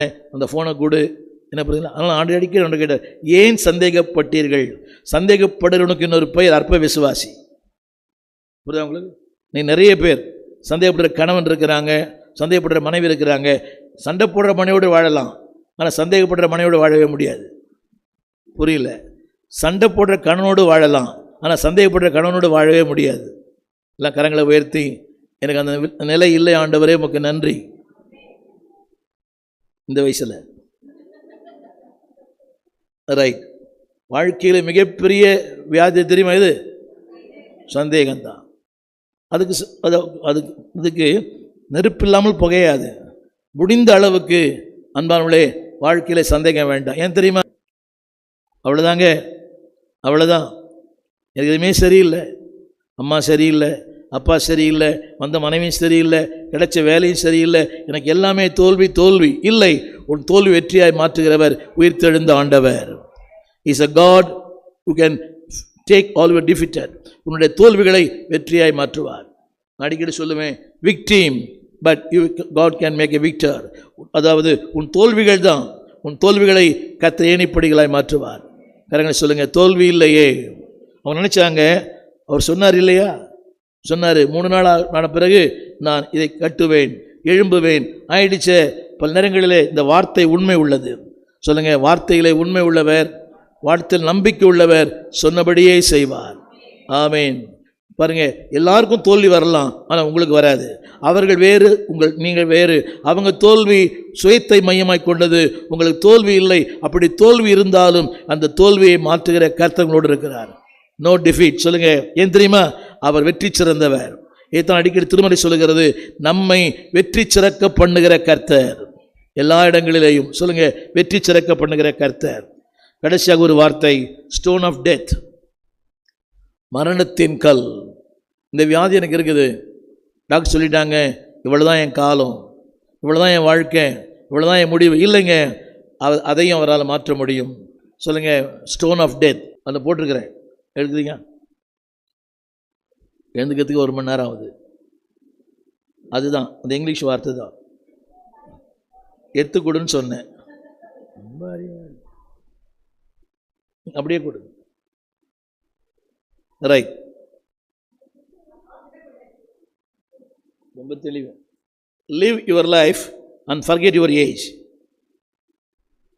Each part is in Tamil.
அந்த ஃபோனை கொடு என்ன பண்ணுறீங்களா? அதனால் ஆண்டு அடிக்க ஒன்று கேட்டார், ஏன் சந்தேகப்பட்டீர்கள்? சந்தேகப்படுறவனுக்கு இன்னொரு பெயர் அற்ப விசுவாசி. புரியுதா உங்களுக்கு? நீ நிறைய பேர் சந்தேகப்படுற கணவன் இருக்கிறாங்க, சந்தேகப்படுற மனைவி இருக்கிறாங்க. சண்டை போடுற மனைவியோடு வாழலாம், ஆனால் சந்தேகப்படுற மனைவியோடு வாழவே முடியாது. புரியல? சண்டை போடுற கணவனோடு வாழலாம், ஆனால் சந்தேகப்படுற கணவனோடு வாழவே முடியாது. எல்லாம் கரங்களை உயர்த்தி, எனக்கு அந்த நிலை இல்லை ஆண்டவரே உமக்கு நன்றி. இந்த வயசில் ரைட். வாழ்க்கையில் மிகப்பெரிய வியாதி தெரியுமா? இது சந்தேகம்தான். அதுக்கு நெருப்பு இல்லாமல் புகையாது. முடிந்த அளவுக்கு அன்பானவர்களே, வாழ்க்கையில் சந்தேகம் வேண்டாம். ஏன் தெரியுமா? அவ்வளோதாங்க, அவ்வளோதான். எனக்கு எதுவுமே சரியில்லை, அம்மா சரியில்லை, அப்பா சரியில்லை, வந்த மனைவியும் சரியில்லை, கிடைச்ச வேலையும் சரியில்லை, எனக்கு எல்லாமே தோல்வி தோல்வி. இல்லை, உன் தோல்வி வெற்றியாய் மாற்றுகிறவர் உயிர்த்தெழுந்த ஆண்டவர். Is a god who can take all your defeated. உன்னுடைய தோல்விகளை வெற்றியாய் மாற்றுவார். அடிக்கடி சொல்லுவேன், victim but God can make a victor. அதாவது உன் தோல்விகள் தான், உன் தோல்விகளை கர்த்தர் ஏணிப்படிகளாய் மாற்றுவார். கரங்களை சொல்லுங்க, தோல்வி இல்லையே. அவங்க நினைச்சாங்க, அவர் சொன்னார் இல்லையா? சொன்னார், 3 நாள் ஆன பிறகு நான் இதை கட்டுவேன், எழும்புவேன். ஆயிடுச்ச. பல நேரங்களிலே இந்த வார்த்தை உண்மை உள்ளது. சொல்லுங்க, வார்த்தையிலே உண்மை உள்ளவர், வார்த்தையில் நம்பிக்கை உள்ளவர் சொன்னபடியே செய்வார். ஆமேன். பாருங்க, எல்லாருக்கும் தோல்வி வரலாம், ஆனால் உங்களுக்கு வராது. அவர்கள் வேறு, நீங்கள் வேறு. அவங்க தோல்வி சுயத்தை மையமாய் கொண்டது, உங்களுக்கு தோல்வி இல்லை. அப்படி தோல்வி இருந்தாலும் அந்த தோல்வியை மாற்றுகிற கர்த்தர்களோடு இருக்கிறார். No defeat. சொல்லுங்க, ஏன் தெரியுமா? அவர் வெற்றி சிறந்தவர். இதைத்தான் அடிக்கடி திருமறை சொல்லுகிறது, நம்மை வெற்றி சிறக்க பண்ணுகிற கர்த்தர். எல்லா இடங்களிலேயும் சொல்லுங்க, வெற்றி சிறக்க பண்ணுகிற கர்த்தர். கடைசியாக ஒரு வார்த்தை, ஸ்டோன் ஆஃப் டெத், மரணத்தின் கல். இந்த வியாதி எனக்கு இருக்குது, டாக்டர் சொல்லிட்டாங்க, இவ்வளோதான் என் காலம், இவ்வளோதான் என் வாழ்க்கை, இவ்வளோதான் என் முடிவு. இல்லைங்க, அதையும் அவரால் மாற்ற முடியும். சொல்லுங்கள், ஸ்டோன் ஆஃப் டெத். அதை போட்டிருக்கிறேன், எடுக்கிறீங்க? எழுந்துக்கிறதுக்கு 1 மணி நேரம் ஆகுது. அதுதான் அந்த இங்கிலீஷ் வார்த்தை தான், எடுத்துக்கொடுன்னு சொன்னேன். அப்படியே கொடு. ரைட், ரொம்ப தெளிவு. Live your life and forget your age.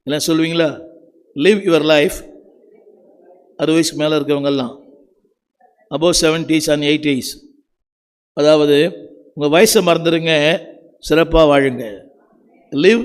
எல்லாம் சொல்லுவீங்களா? Live your life. 60 வயசுக்கு மேலே இருக்கவங்கெல்லாம், above 70s and 80s, அதாவது உங்கள் வயசை மறந்துடுங்க, சிறப்பாக வாழுங்க. லிவ்